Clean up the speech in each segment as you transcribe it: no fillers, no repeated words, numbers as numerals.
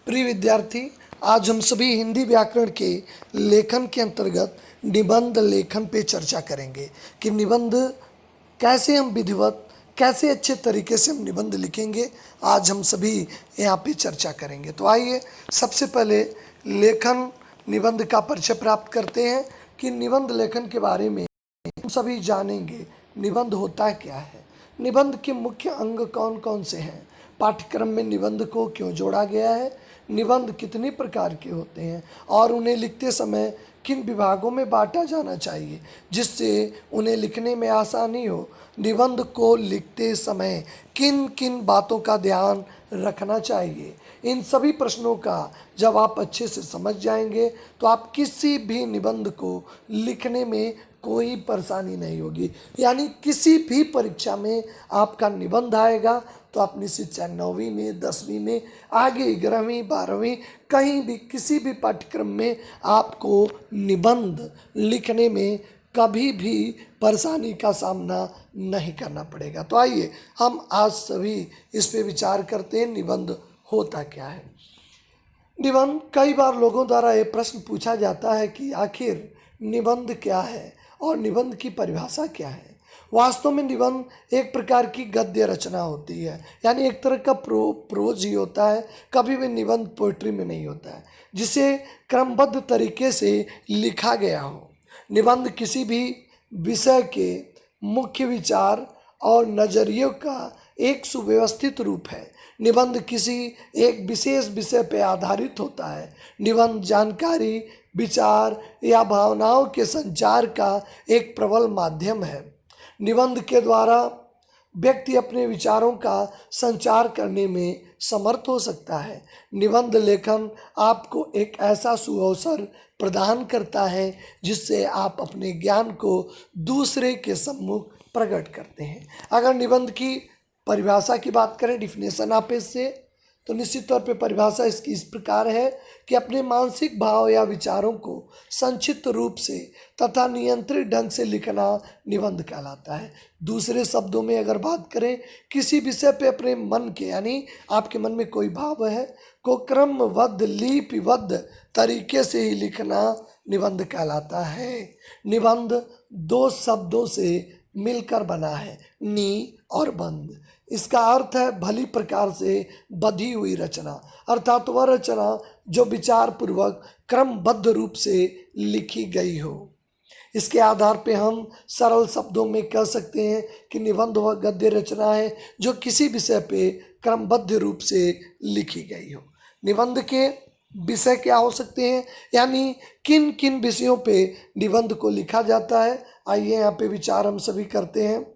प्रिय विद्यार्थी, आज हम सभी हिंदी व्याकरण के लेखन के अंतर्गत निबंध लेखन पे चर्चा करेंगे कि निबंध कैसे हम विधिवत, कैसे अच्छे तरीके से हम निबंध लिखेंगे। आज हम सभी यहाँ पे चर्चा करेंगे। तो आइए सबसे पहले लेखन निबंध का परिचय प्राप्त करते हैं कि निबंध लेखन के बारे में हम सभी जानेंगे। निबंध होता क्या है, निबंध के मुख्य अंग कौन कौन से हैं, पाठ्यक्रम में निबंध को क्यों जोड़ा गया है, निबंध कितनी प्रकार के होते हैं और उन्हें लिखते समय किन विभागों में बांटा जाना चाहिए जिससे उन्हें लिखने में आसानी हो, निबंध को लिखते समय किन किन बातों का ध्यान रखना चाहिए। इन सभी प्रश्नों का जब आप अच्छे से समझ जाएंगे तो आप किसी भी निबंध को लिखने में कोई परेशानी नहीं होगी। यानी किसी भी परीक्षा में आपका निबंध आएगा तो आप निश्चित, चाहे 9वीं में, 10वीं में, आगे 11वीं 12वीं, कहीं भी किसी भी पाठ्यक्रम में आपको निबंध लिखने में कभी भी परेशानी का सामना नहीं करना पड़ेगा। तो आइए हम आज सभी इस पे विचार करते हैं, निबंध होता क्या है। निबंध, कई बार लोगों द्वारा ये प्रश्न पूछा जाता है कि आखिर निबंध क्या है और निबंध की परिभाषा क्या है। वास्तव में निबंध एक प्रकार की गद्य रचना होती है, यानी एक तरह का प्रोज ही होता है। कभी भी निबंध पोइट्री में नहीं होता है जिसे क्रमबद्ध तरीके से लिखा गया हो। निबंध किसी भी विषय के मुख्य विचार और नज़रियों का एक सुव्यवस्थित रूप है। निबंध किसी एक विशेष विषय पर आधारित होता है। निबंध जानकारी, विचार या भावनाओं के संचार का एक प्रबल माध्यम है। निबंध के द्वारा व्यक्ति अपने विचारों का संचार करने में समर्थ हो सकता है। निबंध लेखन आपको एक ऐसा सुअवसर प्रदान करता है जिससे आप अपने ज्ञान को दूसरे के सम्मुख प्रकट करते हैं। अगर निबंध की परिभाषा की बात करें, डिफिनेशन आप इससे, तो निश्चित तौर पे परिभाषा इसकी इस प्रकार है कि अपने मानसिक भाव या विचारों को संक्षिप्त रूप से तथा नियंत्रित ढंग से लिखना निबंध कहलाता है। दूसरे शब्दों में अगर बात करें, किसी विषय पे अपने मन के, यानी आपके मन में कोई भाव है, को क्रमबद्ध लिपिबद्ध तरीके से ही लिखना निबंध कहलाता है। निबंध दो शब्दों से मिलकर बना है, नी और बंध। इसका अर्थ है भली प्रकार से बधी हुई रचना, अर्थात वह रचना जो विचार पूर्वक क्रमबद्ध रूप से लिखी गई हो। इसके आधार पे हम सरल शब्दों में कह सकते हैं कि निबंध वह गद्य रचना है जो किसी विषय पे क्रमबद्ध रूप से लिखी गई हो। निबंध के विषय क्या हो सकते हैं, यानी किन किन विषयों पे निबंध को लिखा जाता है। आइए यहाँ पे विचार हम सभी करते हैं।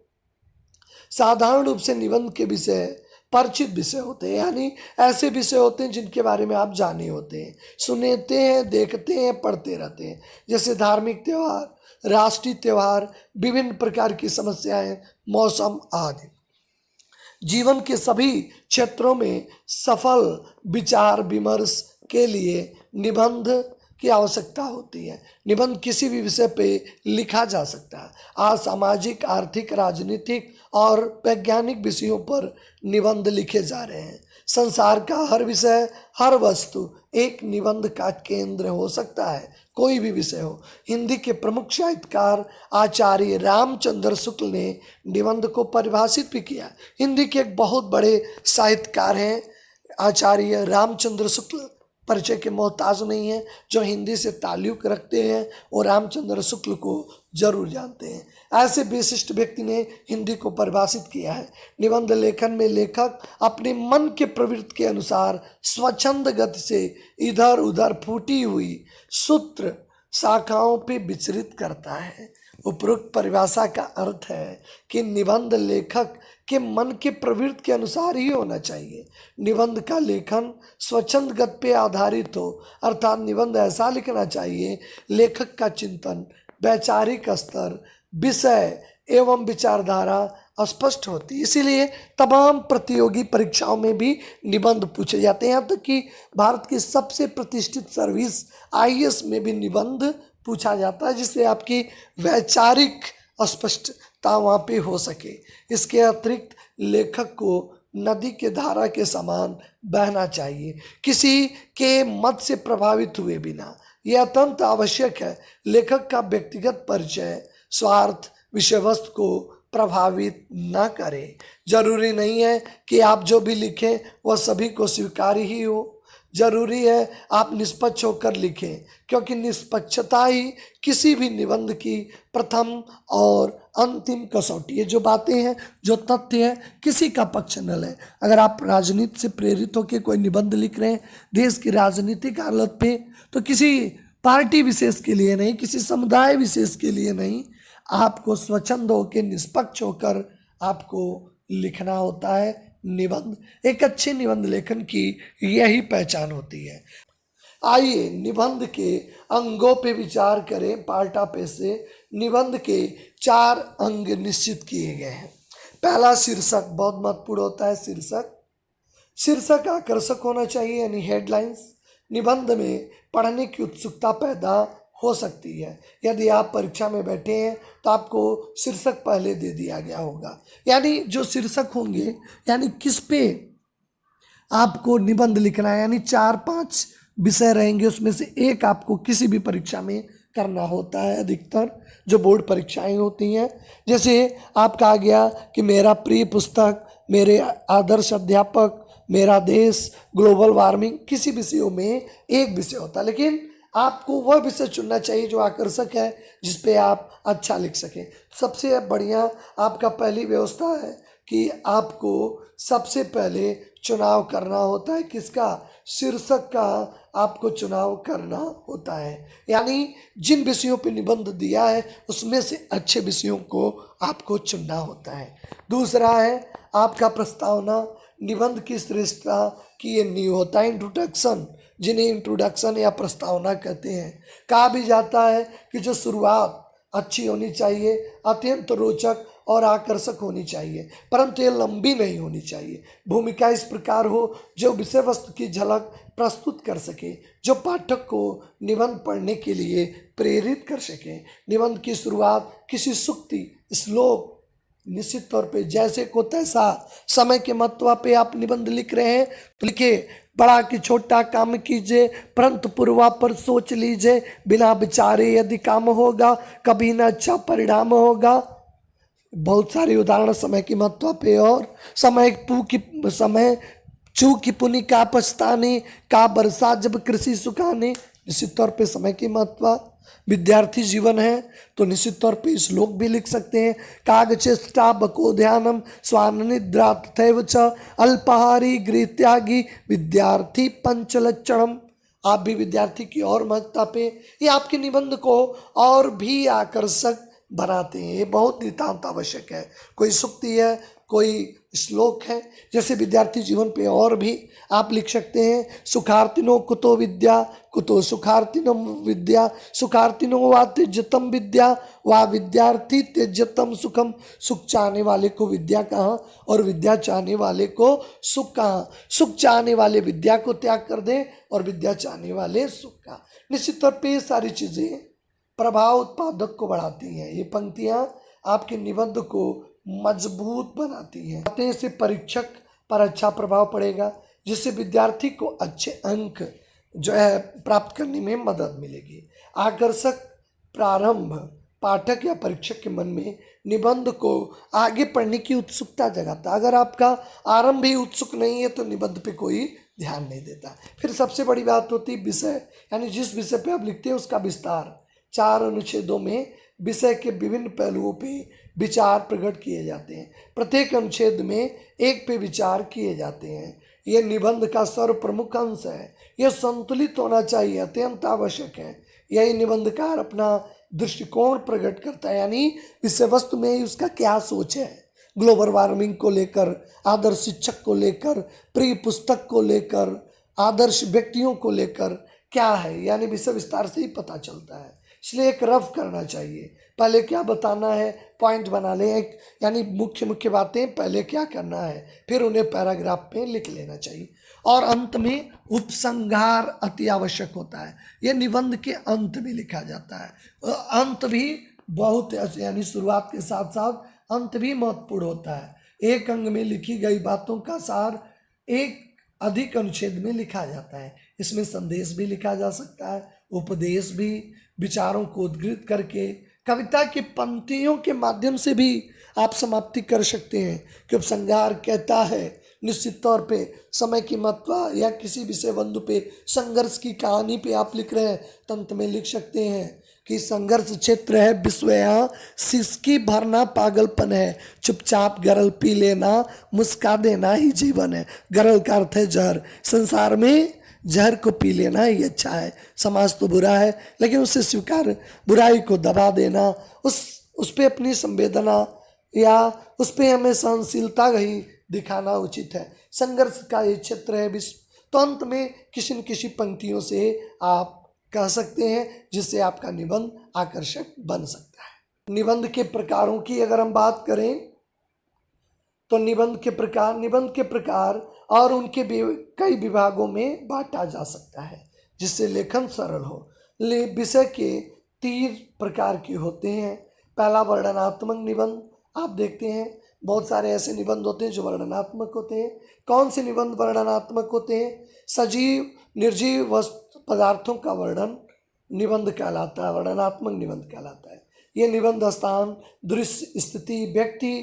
साधारण रूप से निबंध के विषय परिचित विषय होते हैं, यानी ऐसे विषय होते हैं जिनके बारे में आप जाने होते हैं, सुनते हैं, देखते हैं, पढ़ते रहते हैं। जैसे धार्मिक त्यौहार, राष्ट्रीय त्यौहार, विभिन्न प्रकार की समस्याएं, मौसम आदि। जीवन के सभी क्षेत्रों में सफल विचार विमर्श के लिए निबंध की आवश्यकता होती है। निबंध किसी भी विषय पे लिखा जा सकता है। आज सामाजिक, आर्थिक, राजनीतिक और वैज्ञानिक विषयों पर निबंध लिखे जा रहे हैं। संसार का हर विषय, हर वस्तु एक निबंध का केंद्र हो सकता है, कोई भी विषय हो। हिंदी के प्रमुख साहित्यकार आचार्य रामचंद्र शुक्ल ने निबंध को परिभाषित भी किया। हिंदी के एक बहुत बड़े साहित्यकार हैं आचार्य रामचंद्र शुक्ल, परिचय के मोहताज नहीं है। जो हिंदी से ताल्लुक़ रखते हैं वो रामचंद्र शुक्ल को जरूर जानते हैं। ऐसे विशिष्ट व्यक्ति ने हिंदी को परिभाषित किया है। निबंध लेखन में लेखक अपने मन के प्रवृत्ति के अनुसार स्वच्छंद गति से इधर उधर फूटी हुई सूत्र शाखाओं पे विचरित करता है। उपरोक्त परिभाषा का अर्थ है कि निबंध लेखक के मन के प्रवृत्ति के अनुसार ही होना चाहिए। निबंध का लेखन स्वच्छंद गति पे आधारित हो, अर्थात निबंध ऐसा लिखना चाहिए लेखक का चिंतन, वैचारिक स्तर, विषय एवं विचारधारा स्पष्ट होती है। इसीलिए तमाम प्रतियोगी परीक्षाओं में भी निबंध पूछे जाते हैं। यहाँ तक कि भारत की सबसे प्रतिष्ठित सर्विस IAS में भी निबंध पूछा जाता है, जिससे आपकी वैचारिक स्पष्टता वहाँ पे हो सके। इसके अतिरिक्त लेखक को नदी के धारा के समान बहना चाहिए, किसी के मत से प्रभावित हुए बिना। यह अत्यंत आवश्यक है। लेखक का व्यक्तिगत परिचय स्वार्थ विषय वस्तु को प्रभावित न करे। जरूरी नहीं है कि आप जो भी लिखें वह सभी को स्वीकार्य ही हो। जरूरी है आप निष्पक्ष होकर लिखें, क्योंकि निष्पक्षता ही किसी भी निबंध की प्रथम और अंतिम कसौटी है। जो बातें हैं, जो तथ्य है, किसी का पक्ष न लें। अगर आप राजनीति से प्रेरित होकर कोई निबंध लिख रहे हैं देश की राजनीतिक हालत पे, तो किसी पार्टी विशेष के लिए नहीं, किसी समुदाय विशेष के लिए नहीं, आपको स्वच्छंद होकर निष्पक्ष होकर आपको लिखना होता है निबंध। एक अच्छे निबंध लेखन की यही पहचान होती है। आइए निबंध के अंगों पे विचार करें। पार्टा पे से निबंध के 4 अंग निश्चित किए गए हैं। पहला शीर्षक बहुत महत्वपूर्ण होता है। शीर्षक आकर्षक होना चाहिए, यानी हेडलाइंस। निबंध में पढ़ने की उत्सुकता पैदा हो सकती है। यदि आप परीक्षा में बैठे हैं तो आपको शीर्षक पहले दे दिया गया होगा, यानी जो शीर्षक होंगे, यानी किस पे आपको निबंध लिखना है, यानी 4-5 विषय रहेंगे, उसमें से एक आपको किसी भी परीक्षा में करना होता है। अधिकतर जो बोर्ड परीक्षाएं होती हैं, जैसे आपका आ गया कि मेरा प्रिय पुस्तक, मेरे आदर्श अध्यापक, मेरा देश, ग्लोबल वार्मिंग, किसी विषयों में एक विषय होता है, लेकिन आपको वह विषय चुनना चाहिए जो आकर्षक है, जिस पे आप अच्छा लिख सकें। सबसे बढ़िया आपका पहली व्यवस्था है कि आपको सबसे पहले चुनाव करना होता है। किसका? शीर्षक का आपको चुनाव करना होता है, यानी जिन विषयों पे निबंध दिया है उसमें से अच्छे विषयों को आपको चुनना होता है। दूसरा है आपका प्रस्तावना। निबंध की श्रेष्ठता की ये नींव होता है इंट्रोडक्शन, जिन्हें इंट्रोडक्शन या प्रस्तावना कहते हैं। कहा भी जाता है कि जो शुरुआत अच्छी होनी चाहिए, अत्यंत रोचक और आकर्षक होनी चाहिए, परंतु ये लंबी नहीं होनी चाहिए। भूमिका इस प्रकार हो जो विषय वस्तु की झलक प्रस्तुत कर सके, जो पाठक को निबंध पढ़ने के लिए प्रेरित कर सके। निबंध की शुरुआत किसी सूक्ति, श्लोक, निश्चित तौर पे जैसे को तैसा, समय के महत्व पे आप निबंध लिख रहे हैं तो लिखे, बड़ा कि छोटा काम कीजिए, परंतु पूर्वा पर सोच लीजिए, बिना विचारे यदि काम होगा कभी न अच्छा परिणाम होगा। बहुत सारे उदाहरण समय की महत्व पे। और समय चू की पुनि का पछताने, का बरसा जब कृषि सुखाने। निश्चित तौर पे समय की महत्व। विद्यार्थी जीवन है तो निश्चित तौर पे श्लोक भी लिख सकते हैं। कागचेष्टा बको ध्यानम स्वानिद्रा तथैव च अल्पाहारी गृहत्यागी विद्यार्थी पंचलक्षणम। आप भी विद्यार्थी की और महत्ता पे ये आपके निबंध को और भी आकर्षक बनाते हैं। ये बहुत नितांत आवश्यक है। कोई सूक्ति है, कोई श्लोक है, जैसे विद्यार्थी जीवन पे और भी आप लिख सकते हैं। सुखार्थिनो कुतो विद्या, कुतो सुखार्थिनो विद्या, सुखार्थिनो वा त्यज्यतम विद्या, वा विद्यार्थी त्यज्यतम सुखम। सुख चाहने वाले को विद्या कहाँ और विद्या चाहने वाले को सुख कहाँ। सुख चाहने वाले विद्या को त्याग कर दें और विद्या चाहने वाले सुख का। निश्चित तौर पर ये सारी चीज़ें प्रभाव उत्पादक को बढ़ाती हैं। ये पंक्तियाँ आपके निबंध को मजबूत बनाती हैं। आते से परीक्षक पर अच्छा प्रभाव पड़ेगा, जिससे विद्यार्थी को अच्छे अंक जो है प्राप्त करने में मदद मिलेगी। आकर्षक प्रारंभ पाठक या परीक्षक के मन में निबंध को आगे पढ़ने की उत्सुकता जगाता। अगर आपका आरंभ ही उत्सुक नहीं है तो निबंध पे कोई ध्यान नहीं देता। फिर सबसे बड़ी बात होती है विषय, यानी जिस विषय पे आप लिखते हैं उसका विस्तार। 4 अनुच्छेदों में विषय के विभिन्न पहलुओं पे विचार प्रकट किए जाते हैं। प्रत्येक अनुच्छेद में एक पे विचार किए जाते हैं। यह निबंध का सर्वप्रमुख अंश है। यह संतुलित होना चाहिए, अत्यंत आवश्यक है। यही निबंधकार अपना दृष्टिकोण प्रकट करता है, यानी विषय वस्तु में उसका क्या सोच है। ग्लोबल वार्मिंग को लेकर, आदर्श शिक्षक को लेकर, प्रिय पुस्तक को लेकर, आदर्श व्यक्तियों को लेकर क्या है, यानी विषय विस्तार से ही पता चलता है। इसलिए एक रफ करना चाहिए। पहले क्या बताना है, पॉइंट बना लें एक, यानी मुख्य बातें पहले क्या करना है, फिर उन्हें पैराग्राफ में लिख लेना चाहिए। और अंत में उपसंहार अति आवश्यक होता है। यह निबंध के अंत में लिखा जाता है। अंत भी बहुत, यानी शुरुआत के साथ साथ अंत भी महत्वपूर्ण होता है। एक अंग में लिखी गई बातों का सार एक अधिक अनुच्छेद में लिखा जाता है। इसमें संदेश भी लिखा जा सकता है, उपदेश भी, विचारों को उद्धृत करके कविता की पंक्तियों के माध्यम से भी आप समाप्ति कर सकते हैं कि उपसंहार कहता है निश्चित तौर पे समय की महत्ता या किसी विषय बंधु पे संघर्ष की कहानी पे आप लिख रहे हैं, तंत में लिख सकते हैं कि संघर्ष क्षेत्र है विश्व, यहाँ सिसकी भरना पागलपन है, चुपचाप गरल पी लेना मुस्का देना ही जीवन है। गरल का अर्थ है जहर, संसार में जहर को पी लेना ही अच्छा है। समाज तो बुरा है लेकिन उसे स्वीकार, बुराई को दबा देना, उस पे अपनी संवेदना या उस पे हमें सहनशीलता ही दिखाना उचित है। संघर्ष का ये क्षेत्र है विश्व। तो अंत में किसी न किसी पंक्तियों से आप कह सकते हैं जिससे आपका निबंध आकर्षक बन सकता है। निबंध के प्रकारों की अगर हम बात करें तो निबंध के प्रकार और उनके कई विभागों में बांटा जा सकता है जिससे लेखन सरल हो। विषय के 3 प्रकार के होते हैं। पहला वर्णनात्मक निबंध। आप देखते हैं बहुत सारे ऐसे निबंध होते हैं जो वर्णनात्मक होते हैं। कौन से निबंध वर्णनात्मक होते हैं? सजीव निर्जीव वस्तु पदार्थों का वर्णन निबंध कहलाता है, वर्णनात्मक निबंध कहलाता है। ये निबंध स्थान, दृश्य, स्थिति, व्यक्ति,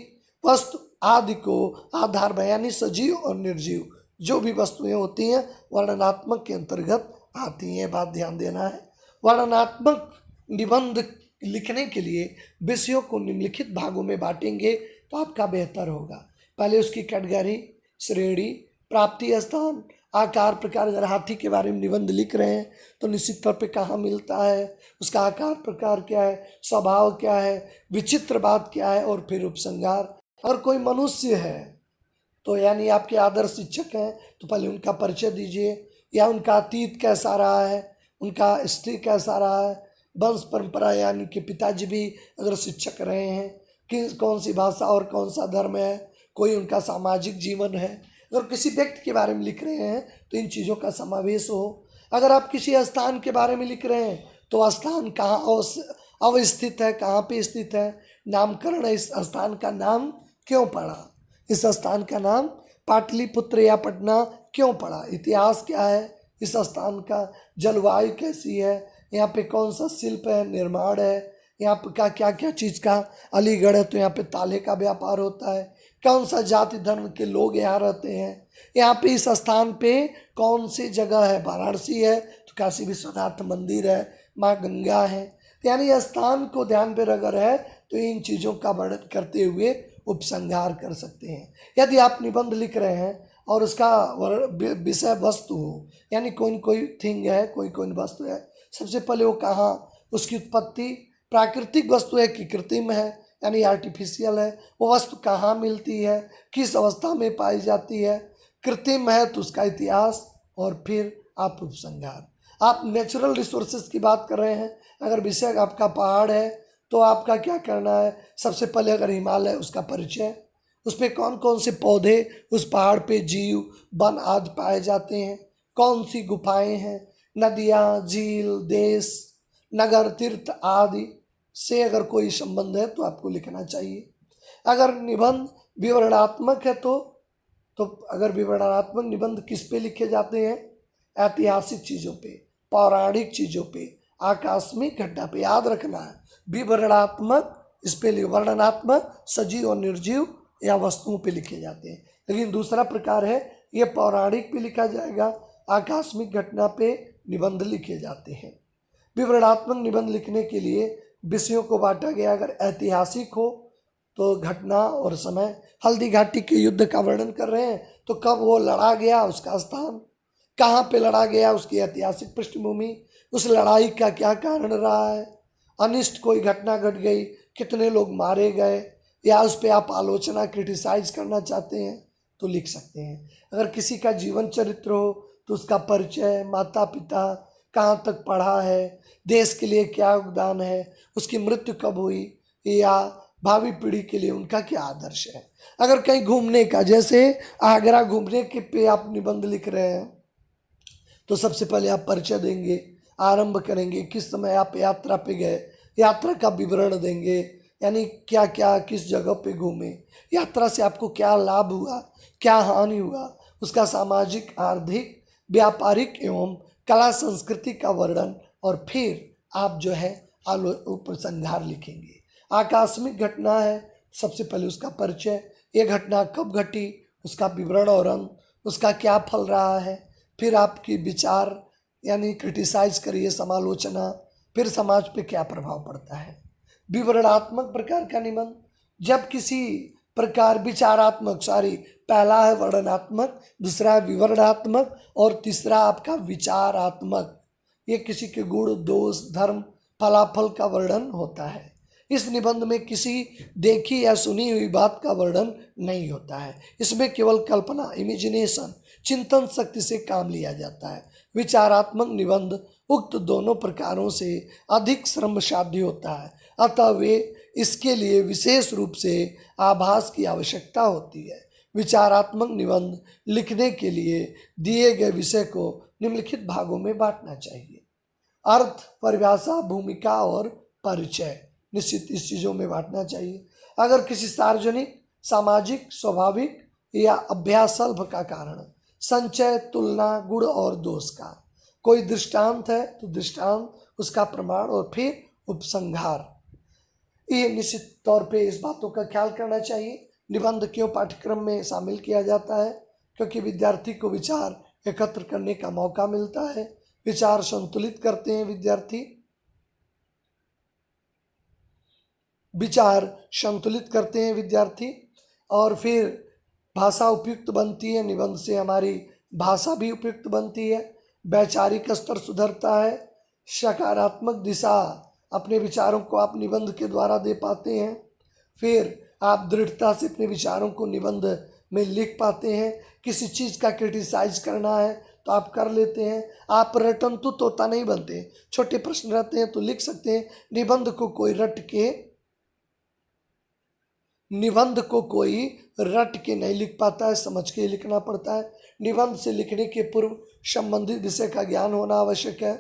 वस्तु आदि को आधार में, यानी सजीव और निर्जीव जो भी वस्तुएं होती हैं वर्णनात्मक के अंतर्गत आती हैं। बात ध्यान देना है। वर्णनात्मक निबंध लिखने के लिए विषयों को निम्नलिखित भागों में बांटेंगे तो आपका बेहतर होगा। पहले उसकी कैटेगरी, श्रेणी, प्राप्ति स्थान, आकार प्रकार। अगर हाथी के बारे में निबंध लिख रहे हैं तो निश्चित तौर पे कहाँ मिलता है, उसका आकार प्रकार क्या है, स्वभाव क्या है, विचित्र बात क्या है, और फिर उपसंहार। और कोई मनुष्य है तो यानी आपके आदर्श शिक्षक हैं तो पहले उनका परिचय दीजिए, या उनका अतीत कैसा रहा है, उनका स्त्री कैसा रहा है, वंश परंपरा, यानी कि पिताजी भी अगर शिक्षक रहे हैं, कि कौन सी भाषा और कौन सा धर्म है, कोई उनका सामाजिक जीवन है। अगर किसी व्यक्ति के बारे में लिख रहे हैं तो इन चीज़ों का समावेश हो। अगर आप किसी स्थान के बारे में लिख रहे हैं तो स्थान कहाँ अवस्थित है, कहाँ पे स्थित है, नामकरण, इस स्थान का नाम क्यों पड़ा, इस स्थान का नाम पाटलिपुत्र या पटना क्यों पड़ा, इतिहास क्या है इस स्थान का, जलवायु कैसी है, यहाँ पे कौन सा शिल्प है, निर्माण है, यहाँ पे क्या क्या चीज़ का, अलीगढ़ है तो यहाँ पे ताले का व्यापार होता है, कौन सा जाति धर्म के लोग यहाँ रहते हैं, यहाँ पे इस स्थान पे कौन सी जगह है, वाराणसी है तो काशी विश्वनाथ मंदिर है, माँ गंगा है। यानी स्थान को ध्यान पे अगर है तो इन चीज़ों का वर्णन करते हुए उपसंहार कर सकते हैं। यदि आप निबंध लिख रहे हैं और उसका विषय वस्तु हो, यानी कोई थिंग है, कोई वस्तु है, सबसे पहले वो कहाँ, उसकी उत्पत्ति प्राकृतिक वस्तु है कि कृत्रिम है, यानी आर्टिफिशियल है, वो वस्तु कहाँ मिलती है, किस अवस्था में पाई जाती है, कृत्रिम है तो उसका इतिहास, और फिर आप उपसंहार। आप नेचुरल रिसोर्सेज की बात कर रहे हैं, अगर विषय आपका पहाड़ है तो आपका क्या करना है, सबसे पहले अगर हिमालय उसका परिचय, उस पर कौन कौन से पौधे उस पहाड़ पे जीव वन आदि पाए जाते हैं, कौन सी गुफाएं हैं, नदियाँ, झील, देश, नगर, तीर्थ आदि से अगर कोई संबंध है तो आपको लिखना चाहिए। अगर निबंध विवरणात्मक है तो अगर विवरणात्मक निबंध किस पे लिखे जाते हैं, ऐतिहासिक चीज़ों पे, पौराणिक चीज़ों पे, आकस्मिक घटना पे। याद रखना है विवरणात्मक, इस पे वर्णनात्मक सजीव और निर्जीव या वस्तुओं पे लिखे जाते हैं। लेकिन दूसरा प्रकार है ये पौराणिक पे लिखा जाएगा, आकस्मिक घटना पे निबंध लिखे जाते हैं। विवरणात्मक निबंध लिखने के लिए विषयों को बांटा गया। अगर ऐतिहासिक हो तो घटना और समय, हल्दी घाटी के युद्ध का वर्णन कर रहे हैं तो कब वो लड़ा गया, उसका स्थान, कहाँ पे लड़ा गया, उसकी ऐतिहासिक पृष्ठभूमि, उस लड़ाई का क्या कारण रहा है, अनिष्ट कोई घटना घट गई, कितने लोग मारे गए, या उस पर आप आलोचना, क्रिटिसाइज करना चाहते हैं तो लिख सकते हैं। अगर किसी का जीवन चरित्र हो तो उसका परिचय, माता पिता, कहाँ तक पढ़ा है, देश के लिए क्या योगदान है, उसकी मृत्यु कब हुई, या भावी पीढ़ी के लिए उनका क्या आदर्श है। अगर कहीं घूमने का, जैसे आगरा घूमने के पे आप निबंध लिख रहे हैं तो सबसे पहले आप परिचय देंगे, आरंभ करेंगे, किस समय आप यात्रा पे गए, यात्रा का विवरण देंगे, यानी क्या क्या किस जगह पे घूमे, यात्रा से आपको क्या लाभ हुआ, क्या हानि हुआ, उसका सामाजिक, आर्थिक, व्यापारिक एवं कला संस्कृति का वर्णन, और फिर आप जो है उपसंहार लिखेंगे। आकस्मिक घटना है, सबसे पहले उसका परिचय, ये घटना कब घटी, उसका विवरण और अंत, उसका क्या फल रहा है, फिर आपकी विचार यानी क्रिटिसाइज करिए, समालोचना, फिर समाज पे क्या प्रभाव पड़ता है। विवरणात्मक प्रकार का निबंध, जब किसी प्रकार विचारात्मक, पहला है वर्णनात्मक, दूसरा है विवरणात्मक और तीसरा आपका विचारात्मक। ये किसी के गुण, दोष, धर्म, फलाफल का वर्णन होता है। इस निबंध में किसी देखी या सुनी हुई बात का वर्णन नहीं होता है, इसमें केवल कल्पना, इमेजिनेशन, चिंतन शक्ति से काम लिया जाता है। विचारात्मक निबंध उक्त दोनों प्रकारों से अधिक श्रमसाध्य होता है, अतः वे इसके लिए विशेष रूप से आभास की आवश्यकता होती है। विचारात्मक निबंध लिखने के लिए दिए गए विषय को निम्नलिखित भागों में बांटना चाहिए। अर्थ, परिभाषा, भूमिका और परिचय निश्चित इस चीज़ों में बांटना चाहिए। अगर किसी सार्वजनिक, सामाजिक, स्वाभाविक या अभ्यासल्भ का कारण, संचय, तुलना, गुण और दोष का कोई दृष्टांत है तो दृष्टांत, उसका प्रमाण और फिर उपसंहार। ये निश्चित तौर पे इस बातों का ख्याल करना चाहिए। निबंध क्यों पाठ्यक्रम में शामिल किया जाता है? क्योंकि विद्यार्थी को विचार एकत्र करने का मौका मिलता है, विचार संतुलित करते हैं विद्यार्थी, विचार संतुलित करते हैं विद्यार्थी, और फिर भाषा उपयुक्त बनती है। निबंध से हमारी भाषा भी उपयुक्त बनती है, वैचारिक स्तर सुधरता है, सकारात्मक दिशा अपने विचारों को आप निबंध के द्वारा दे पाते हैं, फिर आप दृढ़ता से अपने विचारों को निबंध में लिख पाते हैं। किसी चीज़ का क्रिटिसाइज करना है तो आप कर लेते हैं। आप रटंतु तोता नहीं बनते, छोटे प्रश्न रहते हैं तो लिख सकते हैं। निबंध को कोई रट के नहीं लिख पाता है, समझ के लिखना पड़ता है। निबंध से लिखने के पूर्व संबंधित विषय का ज्ञान होना आवश्यक है।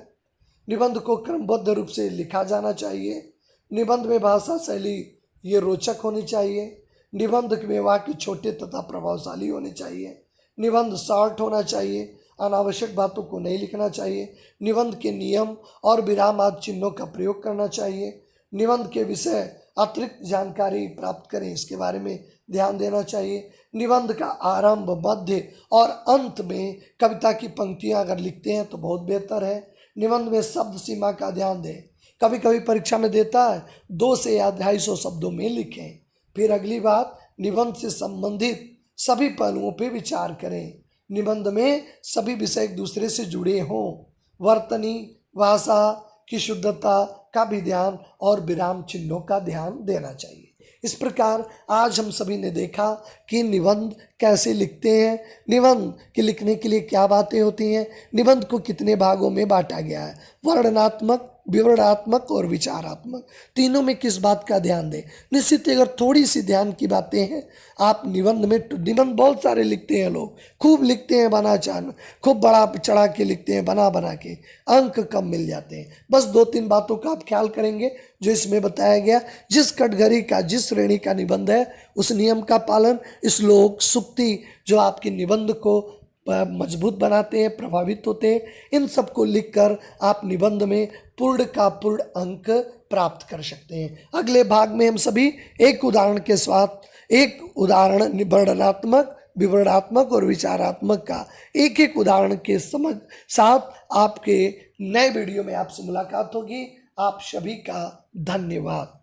निबंध को क्रमबद्ध रूप से लिखा जाना चाहिए। निबंध में भाषा शैली ये रोचक होनी चाहिए। निबंध में वाक्य छोटे तथा प्रभावशाली होने चाहिए। निबंध शॉर्ट होना चाहिए, अनावश्यक बातों को नहीं लिखना चाहिए। निबंध के नियम और विराम आदि चिन्हों का प्रयोग करना चाहिए। निबंध के विषय अतिरिक्त जानकारी प्राप्त करें, इसके बारे में ध्यान देना चाहिए। निबंध का आरंभ, मध्य और अंत में कविता की पंक्तियां अगर लिखते हैं तो बहुत बेहतर है। निबंध में शब्द सीमा का ध्यान दें, कभी कभी परीक्षा में देता है 200 से या 250 शब्दों में लिखें। फिर अगली बात, निबंध से संबंधित सभी पहलुओं पर विचार करें। निबंध में सभी विषय एक दूसरे से जुड़े हों। वर्तनी, भाषा की शुद्धता का भी ध्यान और विराम चिन्हों का ध्यान देना चाहिए। इस प्रकार आज हम सभी ने देखा कि निबंध कैसे लिखते हैं, निबंध के लिखने के लिए क्या बातें होती हैं, निबंध को कितने भागों में बांटा गया है, वर्णनात्मक, विवरणात्मक और विचारात्मक, तीनों में किस बात का ध्यान दें। निश्चित अगर थोड़ी सी ध्यान की बातें हैं आप निबंध में, निबंध बहुत सारे लिखते हैं लोग, खूब लिखते हैं बना चान, खूब बड़ा चढ़ा के लिखते हैं, बना के अंक कम मिल जाते हैं। बस 2-3 बातों का आप ख्याल करेंगे जो इसमें बताया गया। जिस कैटेगरी का, जिस श्रेणी का निबंध है उस नियम का पालन, श्लोक, सूक्ति जो आपके निबंध को मजबूत बनाते हैं, प्रभावित होते हैं, इन सबको लिखकर आप निबंध में पूर्ण का पूर्ण अंक प्राप्त कर सकते हैं। अगले भाग में हम सभी एक उदाहरण के साथ, एक उदाहरण वर्णनात्मक, विवरणात्मक और विचारात्मक का एक उदाहरण के साथ आपके नए वीडियो में आपसे मुलाकात होगी। आप सभी का धन्यवाद।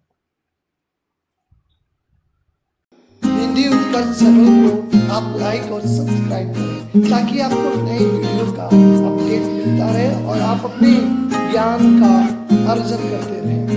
हिंदी उत्कर्ष चैनल को आप लाइक और सब्सक्राइब करें ताकि आपको नए वीडियो का अपडेट मिलता रहे और आप अपने ज्ञान का अर्जन करते रहें।